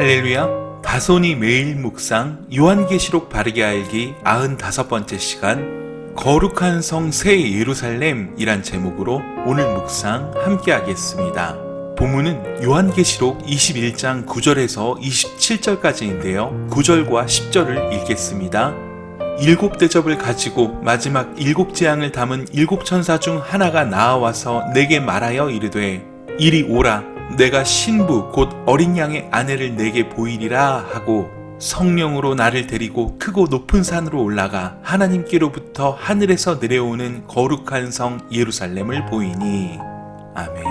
할렐루야. 다손이 매일 묵상 요한계시록 바르게 알기 95번째 시간 거룩한 성 새 예루살렘이란 제목으로 오늘 묵상 함께 하겠습니다. 본문은 요한계시록 21장 9절에서 27절까지인데요. 9절과 10절을 읽겠습니다. 일곱 대접을 가지고 마지막 일곱 재앙을 담은 일곱 천사 중 하나가 나와서 내게 말하여 이르되 이리 오라, 내가 신부 곧 어린 양의 아내를 내게 보이리라 하고 성령으로 나를 데리고 크고 높은 산으로 올라가 하나님께로부터 하늘에서 내려오는 거룩한 성 예루살렘을 보이니. 아멘.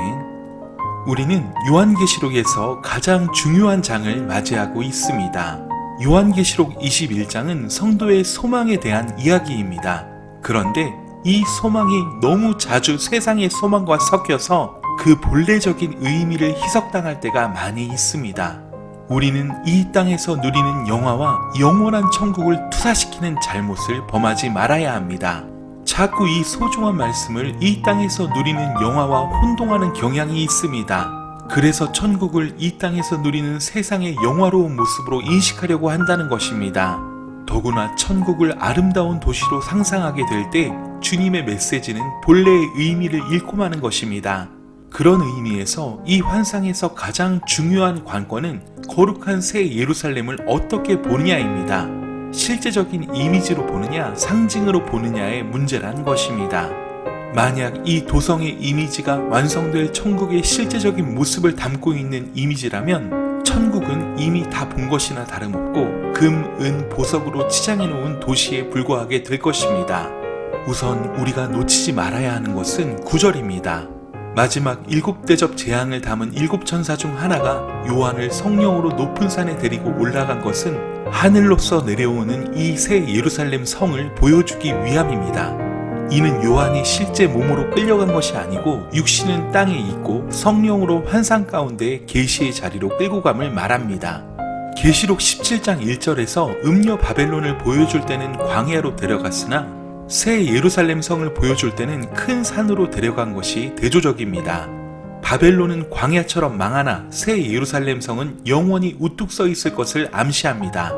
우리는 요한계시록에서 가장 중요한 장을 맞이하고 있습니다. 요한계시록 21장은 성도의 소망에 대한 이야기입니다. 그런데 이 소망이 너무 자주 세상의 소망과 섞여서 그 본래적인 의미를 희석당할 때가 많이 있습니다. 우리는 이 땅에서 누리는 영화와 영원한 천국을 투사시키는 잘못을 범하지 말아야 합니다. 자꾸 이 소중한 말씀을 이 땅에서 누리는 영화와 혼동하는 경향이 있습니다. 그래서 천국을 이 땅에서 누리는 세상의 영화로운 모습으로 인식하려고 한다는 것입니다. 더구나 천국을 아름다운 도시로 상상하게 될 때 주님의 메시지는 본래의 의미를 잃고 마는 것입니다. 그런 의미에서 이 환상에서 가장 중요한 관건은 거룩한 새 예루살렘을 어떻게 보느냐입니다. 실제적인 이미지로 보느냐, 상징으로 보느냐의 문제란 것입니다. 만약 이 도성의 이미지가 완성될 천국의 실제적인 모습을 담고 있는 이미지라면 천국은 이미 다 본 것이나 다름없고 금, 은, 보석으로 치장해 놓은 도시에 불과하게 될 것입니다. 우선 우리가 놓치지 말아야 하는 것은 9절입니다. 마지막 일곱 대접 재앙을 담은 일곱 천사 중 하나가 요한을 성령으로 높은 산에 데리고 올라간 것은 하늘로서 내려오는 이 새 예루살렘 성을 보여주기 위함입니다. 이는 요한이 실제 몸으로 끌려간 것이 아니고 육신은 땅에 있고 성령으로 환상 가운데 계시의 자리로 끌고 감을 말합니다. 계시록 17장 1절에서 음녀 바벨론을 보여줄 때는 광야로 데려갔으나 새 예루살렘 성을 보여줄 때는 큰 산으로 데려간 것이 대조적입니다. 바벨론은 광야처럼 망하나 새 예루살렘 성은 영원히 우뚝 서 있을 것을 암시합니다.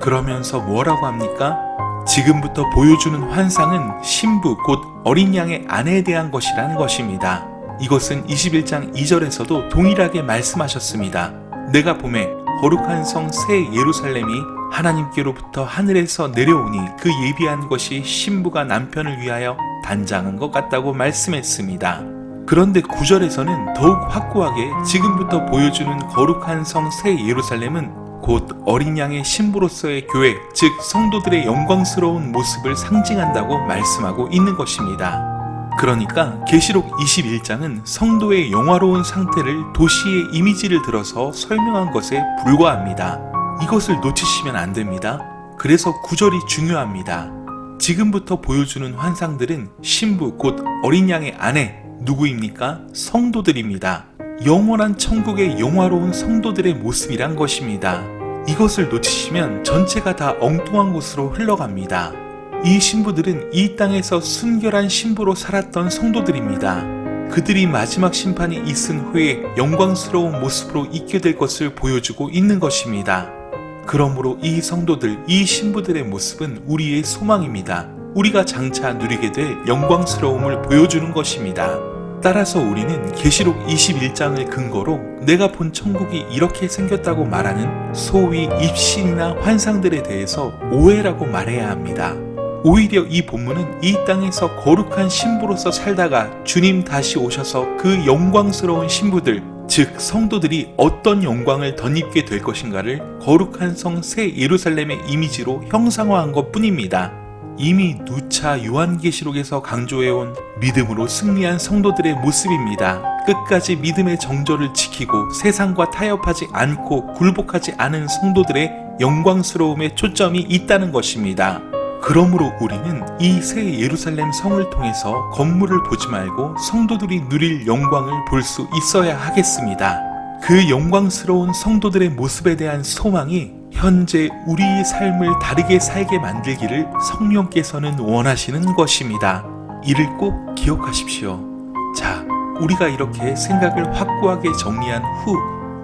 그러면서 뭐라고 합니까? 지금부터 보여주는 환상은 신부 곧 어린 양의 아내에 대한 것이라는 것입니다. 이것은 21장 2절에서도 동일하게 말씀하셨습니다. 내가 보매 거룩한 성 새 예루살렘이 하나님께로부터 하늘에서 내려오니 그 예비한 것이 신부가 남편을 위하여 단장한 것 같다고 말씀했습니다. 그런데 9절에서는 더욱 확고하게 지금부터 보여주는 거룩한 성 새 예루살렘은 곧 어린 양의 신부로서의 교회, 즉 성도들의 영광스러운 모습을 상징한다고 말씀하고 있는 것입니다. 그러니까 계시록 21장은 성도의 영화로운 상태를 도시의 이미지를 들어서 설명한 것에 불과합니다. 이것을 놓치시면 안 됩니다. 그래서 9절이 중요합니다. 지금부터 보여주는 환상들은 신부 곧 어린 양의 아내, 누구입니까? 성도들입니다. 영원한 천국의 영화로운 성도들의 모습이란 것입니다. 이것을 놓치시면 전체가 다 엉뚱한 곳으로 흘러갑니다. 이 신부들은 이 땅에서 순결한 신부로 살았던 성도들입니다. 그들이 마지막 심판이 있은 후에 영광스러운 모습으로 있게 될 것을 보여주고 있는 것입니다. 그러므로 이 성도들, 이 신부들의 모습은 우리의 소망입니다. 우리가 장차 누리게 될 영광스러움을 보여주는 것입니다. 따라서 우리는 계시록 21장을 근거로 내가 본 천국이 이렇게 생겼다고 말하는 소위 입신이나 환상들에 대해서 오해라고 말해야 합니다. 오히려 이 본문은 이 땅에서 거룩한 신부로서 살다가 주님 다시 오셔서 그 영광스러운 신부들, 즉 성도들이 어떤 영광을 덧입게 될 것인가를 거룩한 성 새 예루살렘의 이미지로 형상화한 것 뿐입니다. 이미 누차 요한계시록에서 강조해온 믿음으로 승리한 성도들의 모습입니다. 끝까지 믿음의 정절을 지키고 세상과 타협하지 않고 굴복하지 않은 성도들의 영광스러움에 초점이 있다는 것입니다. 그러므로 우리는 이 새 예루살렘 성을 통해서 건물을 보지 말고 성도들이 누릴 영광을 볼 수 있어야 하겠습니다. 그 영광스러운 성도들의 모습에 대한 소망이 현재 우리의 삶을 다르게 살게 만들기를 성령께서는 원하시는 것입니다. 이를 꼭 기억하십시오. 자, 우리가 이렇게 생각을 확고하게 정리한 후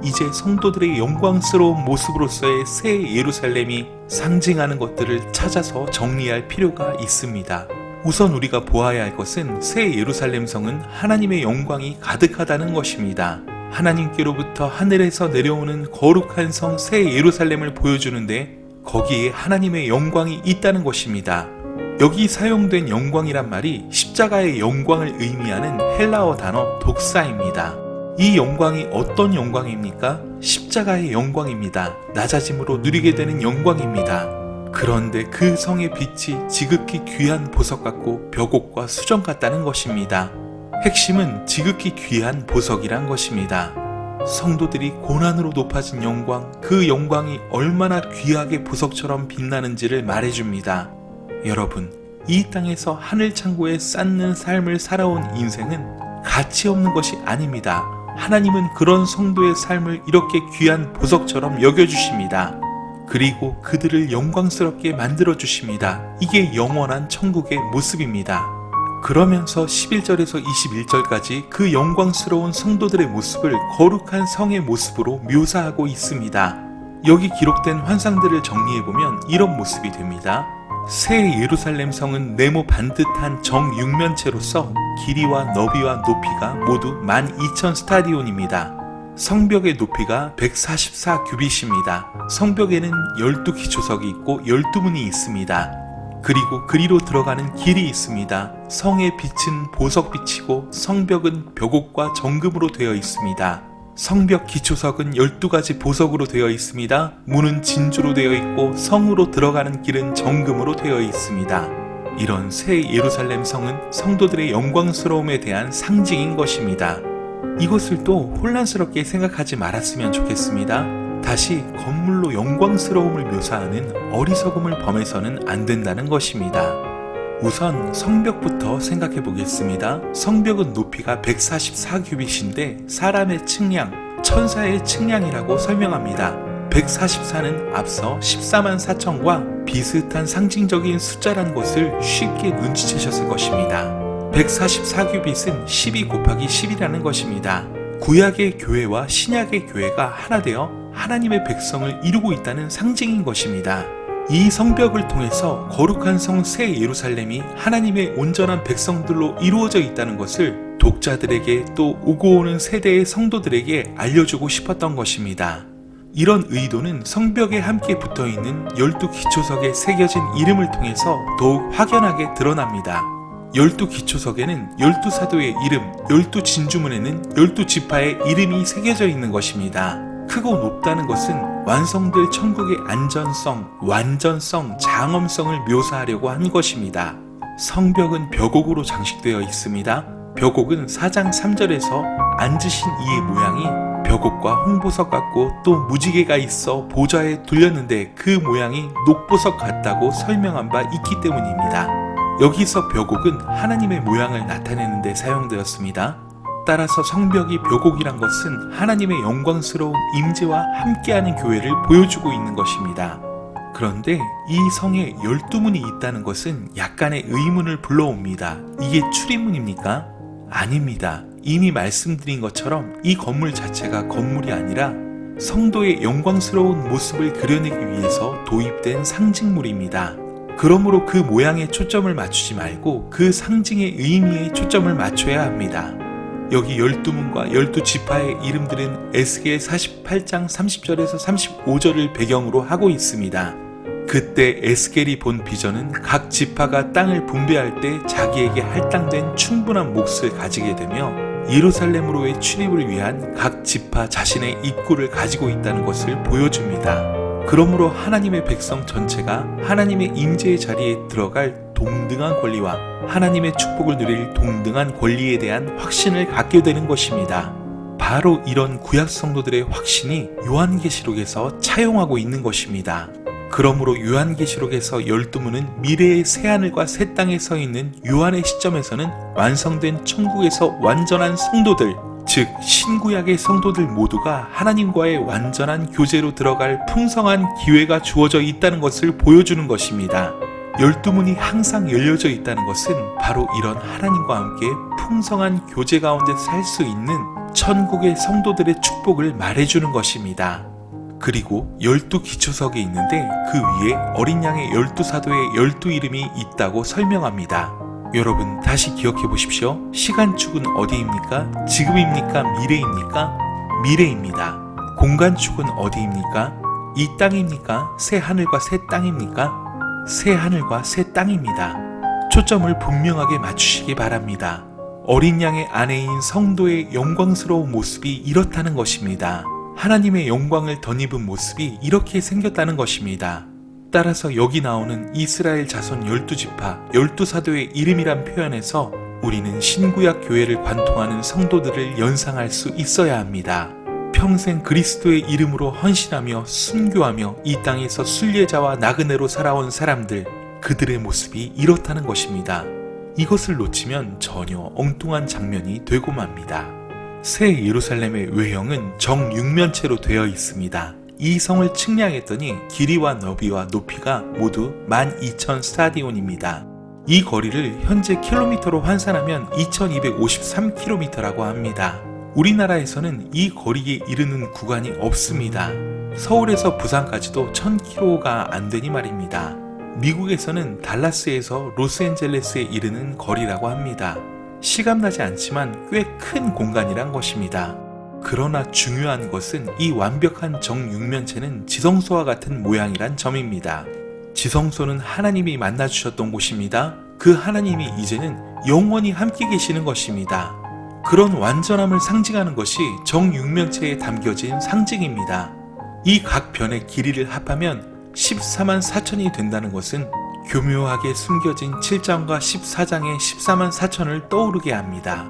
이제 성도들의 영광스러운 모습으로서의 새 예루살렘이 상징하는 것들을 찾아서 정리할 필요가 있습니다. 우선 우리가 보아야 할 것은 새 예루살렘 성은 하나님의 영광이 가득하다는 것입니다. 하나님께로부터 하늘에서 내려오는 거룩한 성 새 예루살렘을 보여주는데 거기에 하나님의 영광이 있다는 것입니다. 여기 사용된 영광이란 말이 십자가의 영광을 의미하는 헬라어 단어 독사입니다. 이 영광이 어떤 영광입니까? 십자가의 영광입니다. 낮아짐으로 누리게 되는 영광입니다. 그런데 그 성의 빛이 지극히 귀한 보석 같고 벽옥과 수정 같다는 것입니다. 핵심은 지극히 귀한 보석이란 것입니다. 성도들이 고난으로 높아진 영광, 그 영광이 얼마나 귀하게 보석처럼 빛나는지를 말해줍니다. 여러분, 이 땅에서 하늘 창고에 쌓는 삶을 살아온 인생은 가치 없는 것이 아닙니다. 하나님은 그런 성도의 삶을 이렇게 귀한 보석처럼 여겨주십니다. 그리고 그들을 영광스럽게 만들어주십니다. 이게 영원한 천국의 모습입니다. 그러면서 11절에서 21절까지 그 영광스러운 성도들의 모습을 거룩한 성의 모습으로 묘사하고 있습니다. 여기 기록된 환상들을 정리해보면 이런 모습이 됩니다. 새 예루살렘 성은 네모 반듯한 정육면체로서 길이와 너비와 높이가 모두 12,000 스타디온입니다. 성벽의 높이가 144규빗입니다. 성벽에는 12기초석이 있고 12문이 있습니다. 그리고 그리로 들어가는 길이 있습니다. 성의 빛은 보석빛이고 성벽은 벽옥과 정금으로 되어 있습니다. 성벽 기초석은 12가지 보석으로 되어 있습니다. 문은 진주로 되어 있고 성으로 들어가는 길은 정금으로 되어 있습니다. 이런 새 예루살렘 성은 성도들의 영광스러움에 대한 상징인 것입니다. 이것을 또 혼란스럽게 생각하지 말았으면 좋겠습니다. 다시 건물로 영광스러움을 묘사하는 어리석음을 범해서는 안 된다는 것입니다. 우선 성벽부터 생각해 보겠습니다. 성벽은 높이가 144규빗인데 사람의 측량, 천사의 측량이라고 설명합니다. 144는 앞서 14만 4천과 비슷한 상징적인 숫자란 것을 쉽게 눈치채셨을 것입니다. 144규빗은 12 곱하기 10이라는 것입니다. 구약의 교회와 신약의 교회가 하나 되어 하나님의 백성을 이루고 있다는 상징인 것입니다. 이 성벽을 통해서 거룩한 성 새 예루살렘이 하나님의 온전한 백성들로 이루어져 있다는 것을 독자들에게 또 오고 오는 세대의 성도들에게 알려주고 싶었던 것입니다. 이런 의도는 성벽에 함께 붙어있는 12기초석에 새겨진 이름을 통해서 더욱 확연하게 드러납니다. 12기초석에는 12사도의 이름, 12진주문에는 12지파의 이름이 새겨져 있는 것입니다. 크고 높다는 것은 완성될 천국의 안전성, 완전성, 장엄성을 묘사하려고 한 것입니다. 성벽은 벽옥으로 장식되어 있습니다. 벽옥은 4장 3절에서 앉으신 이의 모양이 벽옥과 홍보석 같고 또 무지개가 있어 보좌에 둘렸는데 그 모양이 녹보석 같다고 설명한 바 있기 때문입니다. 여기서 벽옥은 하나님의 모양을 나타내는 데 사용되었습니다. 따라서 성벽이 벽옥이란 것은 하나님의 영광스러운 임재와 함께하는 교회를 보여주고 있는 것입니다. 그런데 이 성에 12문이 있다는 것은 약간의 의문을 불러옵니다. 이게 출입문입니까? 아닙니다. 이미 말씀드린 것처럼 이 건물 자체가 건물이 아니라 성도의 영광스러운 모습을 그려내기 위해서 도입된 상징물입니다. 그러므로 그 모양에 초점을 맞추지 말고 그 상징의 의미에 초점을 맞춰야 합니다. 여기 12문과 12지파의 이름들은 에스겔 48장 30절에서 35절을 배경으로 하고 있습니다. 그때 에스겔이 본 비전은 각 지파가 땅을 분배할 때 자기에게 할당된 충분한 몫을 가지게 되며 예루살렘으로의 출입을 위한 각 지파 자신의 입구를 가지고 있다는 것을 보여줍니다. 그러므로 하나님의 백성 전체가 하나님의 임재의 자리에 들어갈 동등한 권리와 하나님의 축복을 누릴 동등한 권리에 대한 확신을 갖게 되는 것입니다. 바로 이런 구약 성도들의 확신이 요한계시록에서 차용하고 있는 것입니다. 그러므로 요한계시록에서 12문은 미래의 새하늘과 새 땅에 서 있는 요한의 시점에서는 완성된 천국에서 완전한 성도들, 즉 신구약의 성도들 모두가 하나님과의 완전한 교제로 들어갈 풍성한 기회가 주어져 있다는 것을 보여주는 것입니다. 12문이 항상 열려져 있다는 것은 바로 이런 하나님과 함께 풍성한 교제 가운데 살 수 있는 천국의 성도들의 축복을 말해주는 것입니다. 그리고 12기초석이 있는데 그 위에 어린 양의 12사도의 12이름이 있다고 설명합니다. 여러분 다시 기억해 보십시오. 시간축은 어디입니까? 지금입니까? 미래입니까? 미래입니다. 공간축은 어디입니까? 이 땅입니까? 새 하늘과 새 땅입니까? 새 하늘과 새 땅입니다. 초점을 분명하게 맞추시기 바랍니다. 어린 양의 아내인 성도의 영광스러운 모습이 이렇다는 것입니다. 하나님의 영광을 덧입은 모습이 이렇게 생겼다는 것입니다. 따라서 여기 나오는 이스라엘 자손 12지파, 12사도의 이름이란 표현에서 우리는 신구약 교회를 관통하는 성도들을 연상할 수 있어야 합니다. 평생 그리스도의 이름으로 헌신하며 순교하며 이 땅에서 순례자와 나그네로 살아온 사람들, 그들의 모습이 이렇다는 것입니다. 이것을 놓치면 전혀 엉뚱한 장면이 되고 맙니다. 새 예루살렘의 외형은 정육면체로 되어 있습니다. 이 성을 측량했더니 길이와 너비와 높이가 모두 12,000 스타디온입니다. 이 거리를 현재 킬로미터로 환산하면 2253km라고 합니다. 우리나라에서는 이 거리에 이르는 구간이 없습니다. 서울에서 부산까지도 1000km가 안 되니 말입니다. 미국에서는 달라스에서 로스앤젤레스에 이르는 거리라고 합니다. 시감나지 않지만 꽤 큰 공간이란 것입니다. 그러나 중요한 것은 이 완벽한 정육면체는 지성소와 같은 모양이란 점입니다. 지성소는 하나님이 만나주셨던 곳입니다. 그 하나님이 이제는 영원히 함께 계시는 것입니다. 그런 완전함을 상징하는 것이 정육면체에 담겨진 상징입니다. 이 각 변의 길이를 합하면 14만 4천이 된다는 것은 교묘하게 숨겨진 7장과 14장의 14만 4천을 떠오르게 합니다.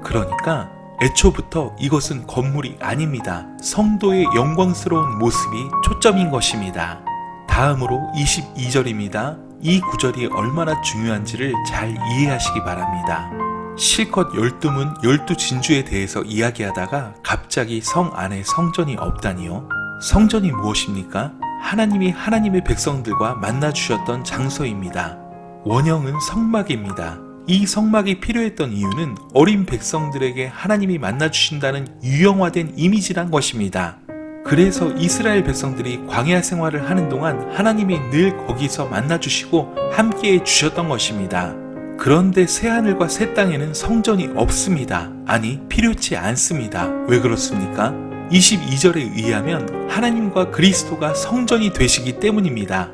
그러니까 애초부터 이것은 건물이 아닙니다. 성도의 영광스러운 모습이 초점인 것입니다. 다음으로 22절입니다. 이 구절이 얼마나 중요한지를 잘 이해하시기 바랍니다. 실컷 12문 12진주에 대해서 이야기하다가 갑자기 성 안에 성전이 없다니요? 성전이 무엇입니까? 하나님이 하나님의 백성들과 만나주셨던 장소입니다. 원형은 성막입니다. 이 성막이 필요했던 이유는 어린 백성들에게 하나님이 만나주신다는 유형화된 이미지란 것입니다. 그래서 이스라엘 백성들이 광야 생활을 하는 동안 하나님이 늘 거기서 만나주시고 함께해 주셨던 것입니다. 그런데 새하늘과 새 땅에는 성전이 없습니다. 아니, 필요치 않습니다. 왜 그렇습니까? 22절에 의하면 하나님과 그리스도가 성전이 되시기 때문입니다.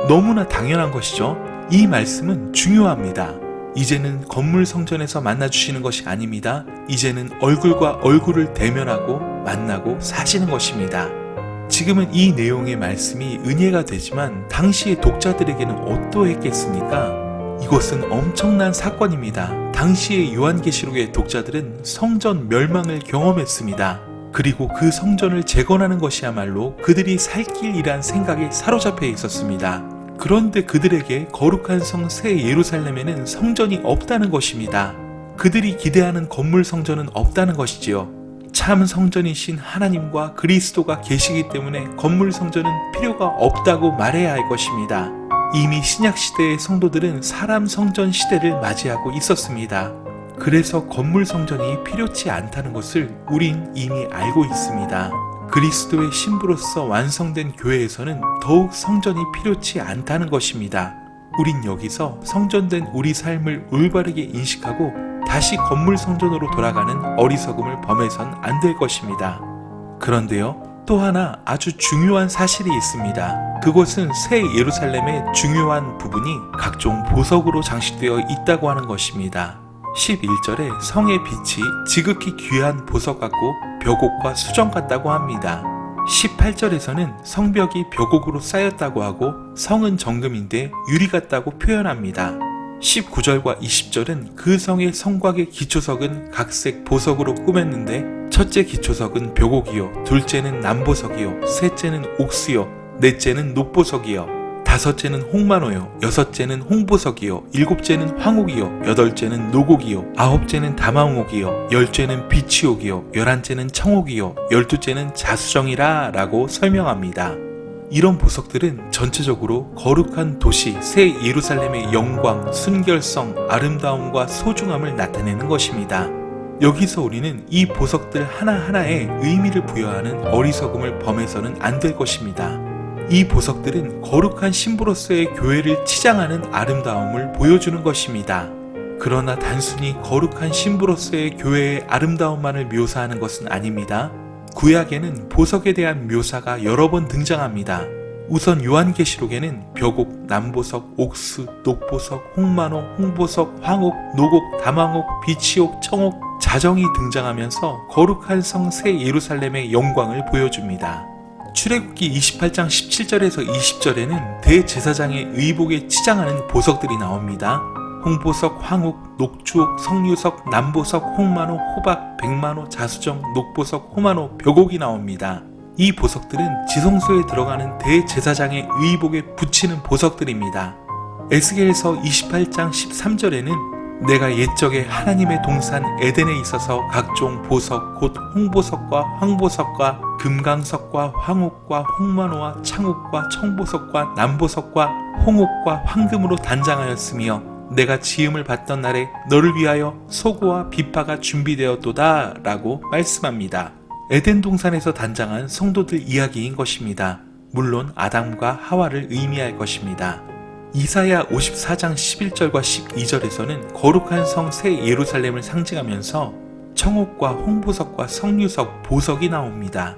너무나 당연한 것이죠. 이 말씀은 중요합니다. 이제는 건물 성전에서 만나주시는 것이 아닙니다. 이제는 얼굴과 얼굴을 대면하고 만나고 사시는 것입니다. 지금은 이 내용의 말씀이 은혜가 되지만 당시의 독자들에게는 어떠했겠습니까? 이것은 엄청난 사건입니다. 당시의 요한계시록의 독자들은 성전 멸망을 경험했습니다. 그리고 그 성전을 재건하는 것이야말로 그들이 살 길이란 생각에 사로잡혀 있었습니다. 그런데 그들에게 거룩한 성 새 예루살렘에는 성전이 없다는 것입니다. 그들이 기대하는 건물 성전은 없다는 것이지요. 참 성전이신 하나님과 그리스도가 계시기 때문에 건물 성전은 필요가 없다고 말해야 할 것입니다. 이미 신약시대의 성도들은 사람 성전 시대를 맞이하고 있었습니다. 그래서 건물 성전이 필요치 않다는 것을 우린 이미 알고 있습니다. 그리스도의 신부로서 완성된 교회에서는 더욱 성전이 필요치 않다는 것입니다. 우린 여기서 성전된 우리 삶을 올바르게 인식하고 다시 건물 성전으로 돌아가는 어리석음을 범해선 안 될 것입니다. 그런데요, 또 하나 아주 중요한 사실이 있습니다. 그것은 새 예루살렘의 중요한 부분이 각종 보석으로 장식되어 있다고 하는 것입니다. 11절에 성의 빛이 지극히 귀한 보석 같고 벽옥과 수정 같다고 합니다. 18절에서는 성벽이 벽옥으로 쌓였다고 하고 성은 정금인데 유리 같다고 표현합니다. 19절과 20절은 그 성의 성곽의 기초석은 각색 보석으로 꾸몄는데 첫째 기초석은 벽옥이요, 둘째는 남보석이요, 셋째는 옥수요, 넷째는 녹보석이요, 다섯째는 홍만호요, 여섯째는 홍보석이요, 일곱째는 황옥이요, 여덟째는 노곡이요, 아홉째는 다망옥이요, 열째는 비치옥이요, 열한째는 청옥이요, 열두째는 자수정이라 라고 설명합니다. 이런 보석들은 전체적으로 거룩한 도시 새 예루살렘의 영광, 순결성, 아름다움과 소중함을 나타내는 것입니다. 여기서 우리는 이 보석들 하나하나에 의미를 부여하는 어리석음을 범해서는 안 될 것입니다. 이 보석들은 거룩한 신부로서의 교회를 치장하는 아름다움을 보여주는 것입니다. 그러나 단순히 거룩한 신부로서의 교회의 아름다움만을 묘사하는 것은 아닙니다. 구약에는 보석에 대한 묘사가 여러 번 등장합니다. 우선 요한계시록에는 벽옥, 남보석, 옥수, 녹보석, 홍만호, 홍보석, 황옥, 노곡, 담황옥, 비치옥, 청옥, 자정이 등장하면서 거룩한 성 새 예루살렘의 영광을 보여줍니다. 출애굽기 28장 17절에서 20절에는 대제사장의 의복에 치장하는 보석들이 나옵니다. 홍보석, 황옥, 녹주옥, 석류석, 남보석, 홍만호, 호박, 백만호, 자수정, 녹보석, 호만호, 벽옥이 나옵니다. 이 보석들은 지성소에 들어가는 대제사장의 의복에 붙이는 보석들입니다. 에스겔서 28장 13절에는 내가 옛적에 하나님의 동산 에덴에 있어서 각종 보석 곧 홍보석과 황보석과 금강석과 황옥과 홍만호와 창옥과 청보석과 남보석과 홍옥과 황금으로 단장하였으며 내가 지음을 받던 날에 너를 위하여 소고와 비파가 준비되었도다 라고 말씀합니다. 에덴 동산에서 단장한 성도들 이야기인 것입니다. 물론 아담과 하와를 의미할 것입니다. 이사야 54장 11절과 12절에서는 거룩한 성 새 예루살렘을 상징하면서 청옥과 홍보석과 석류석, 보석이 나옵니다.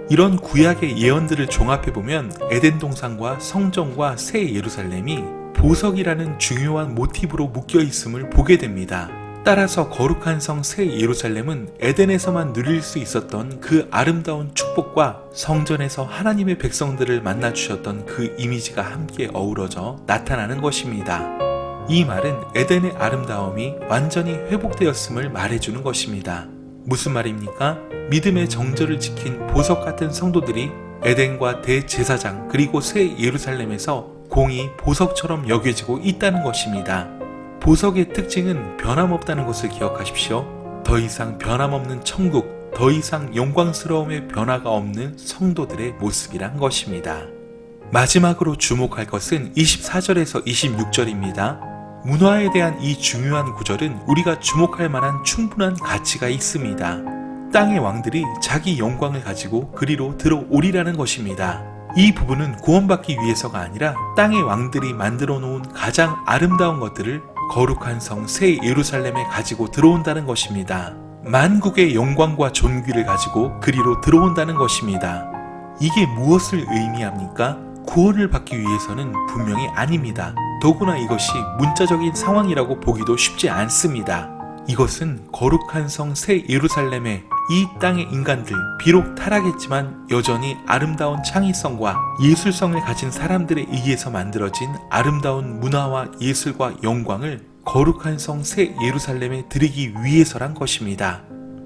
이런 구약의 예언들을 종합해보면 에덴 동산과 성전과 새 예루살렘이 보석이라는 중요한 모티브로 묶여 있음을 보게 됩니다. 따라서 거룩한 성 새 예루살렘은 에덴에서만 누릴 수 있었던 그 아름다운 축복과 성전에서 하나님의 백성들을 만나 주셨던 그 이미지가 함께 어우러져 나타나는 것입니다. 이 말은 에덴의 아름다움이 완전히 회복되었음을 말해주는 것입니다. 무슨 말입니까? 믿음의 정절을 지킨 보석 같은 성도들이 에덴과 대제사장 그리고 새 예루살렘에서 공이 보석처럼 여겨지고 있다는 것입니다. 보석의 특징은 변함없다는 것을 기억하십시오. 더 이상 변함없는 천국, 더 이상 영광스러움의 변화가 없는 성도들의 모습이란 것입니다. 마지막으로 주목할 것은 24절에서 26절입니다. 문화에 대한 이 중요한 구절은 우리가 주목할 만한 충분한 가치가 있습니다. 땅의 왕들이 자기 영광을 가지고 그리로 들어오리라는 것입니다. 이 부분은 구원받기 위해서가 아니라 땅의 왕들이 만들어 놓은 가장 아름다운 것들을 거룩한 성 새 예루살렘에 가지고 들어온다는 것입니다. 만국의 영광과 존귀를 가지고 그리로 들어온다는 것입니다. 이게 무엇을 의미합니까? 구원을 받기 위해서는 분명히 아닙니다. 더구나 이것이 문자적인 상황이라고 보기도 쉽지 않습니다. 이것은 거룩한 성 새 예루살렘에 이 땅의 인간들, 비록 타락했지만 여전히 아름다운 창의성과 예술성을 가진 사람들에 의해서 만들어진 아름다운 문화와 예술과 영광을 거룩한 성 새 예루살렘에 드리기 위해서란 것입니다.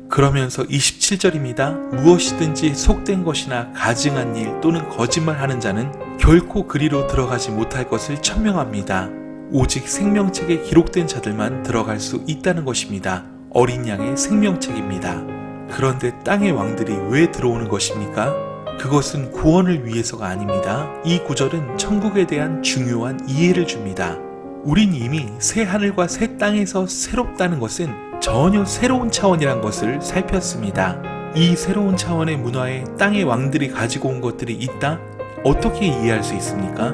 그러면서 27절입니다. 무엇이든지 속된 것이나 가증한 일 또는 거짓말하는 자는 결코 그리로 들어가지 못할 것을 천명합니다. 오직 생명책에 기록된 자들만 들어갈 수 있다는 것입니다. 어린 양의 생명책입니다. 그런데 땅의 왕들이 왜 들어오는 것입니까? 그것은 구원을 위해서가 아닙니다. 이 구절은 천국에 대한 중요한 이해를 줍니다. 우린 이미 새 하늘과 새 땅에서 새롭다는 것은 전혀 새로운 차원이란 것을 살폈습니다. 이 새로운 차원의 문화에 땅의 왕들이 가지고 온 것들이 있다? 어떻게 이해할 수 있습니까?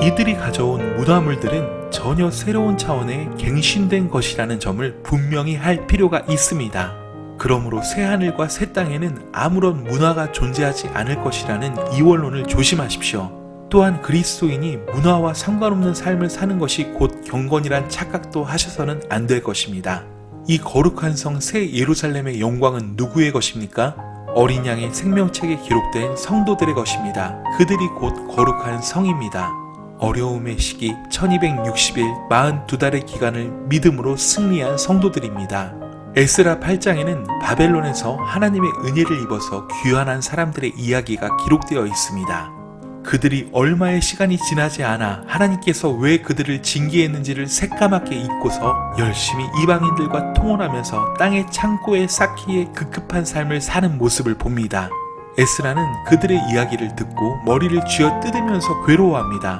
이들이 가져온 문화물들은 전혀 새로운 차원의 갱신된 것이라는 점을 분명히 할 필요가 있습니다. 그러므로 새하늘과 새 땅에는 아무런 문화가 존재하지 않을 것이라는 이원론을 조심하십시오. 또한 그리스도인이 문화와 상관없는 삶을 사는 것이 곧 경건이란 착각도 하셔서는 안 될 것입니다. 이 거룩한 성 새 예루살렘의 영광은 누구의 것입니까? 어린 양의 생명책에 기록된 성도들의 것입니다. 그들이 곧 거룩한 성입니다. 어려움의 시기 1260일 42달의 기간을 믿음으로 승리한 성도들입니다. 에스라 8장에는 바벨론에서 하나님의 은혜를 입어서 귀환한 사람들의 이야기가 기록되어 있습니다. 그들이 얼마의 시간이 지나지 않아 하나님께서 왜 그들을 징계했는지를 새까맣게 잊고서 열심히 이방인들과 통혼하면서 땅의 창고에 쌓기에 급급한 삶을 사는 모습을 봅니다. 에스라는 그들의 이야기를 듣고 머리를 쥐어뜯으면서 괴로워합니다.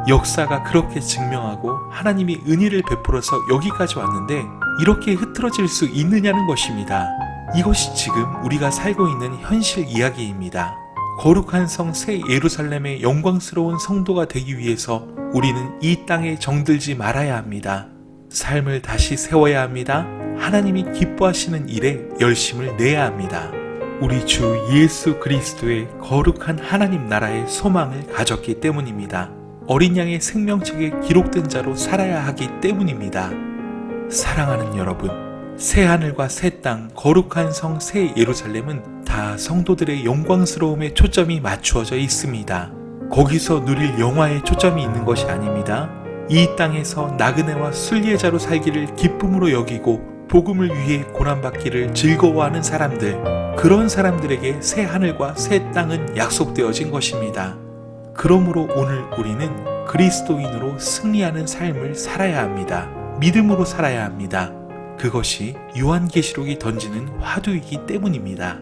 역사가 그렇게 증명하고 하나님이 은혜를 베풀어서 여기까지 왔는데 이렇게 흐트러질 수 있느냐는 것입니다. 이것이 지금 우리가 살고 있는 현실 이야기입니다. 거룩한 성 새 예루살렘의 영광스러운 성도가 되기 위해서 우리는 이 땅에 정들지 말아야 합니다. 삶을 다시 세워야 합니다. 하나님이 기뻐하시는 일에 열심을 내야 합니다. 우리 주 예수 그리스도의 거룩한 하나님 나라의 소망을 가졌기 때문입니다. 어린 양의 생명책에 기록된 자로 살아야 하기 때문입니다. 사랑하는 여러분, 새 하늘과 새 땅, 거룩한 성 새 예루살렘은 다 성도들의 영광스러움에 초점이 맞추어져 있습니다. 거기서 누릴 영화에 초점이 있는 것이 아닙니다. 이 땅에서 나그네와 순례자로 살기를 기쁨으로 여기고 복음을 위해 고난받기를 즐거워하는 사람들, 그런 사람들에게 새 하늘과 새 땅은 약속되어진 것입니다. 그러므로 오늘 우리는 그리스도인으로 승리하는 삶을 살아야 합니다. 믿음으로 살아야 합니다. 그것이 요한계시록이 던지는 화두이기 때문입니다.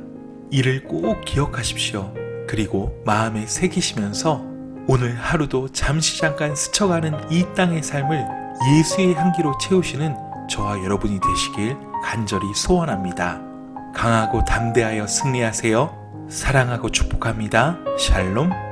이를 꼭 기억하십시오. 그리고 마음에 새기시면서 오늘 하루도 잠시 잠깐 스쳐가는 이 땅의 삶을 예수의 향기로 채우시는 저와 여러분이 되시길 간절히 소원합니다. 강하고 담대하여 승리하세요. 사랑하고 축복합니다. 샬롬.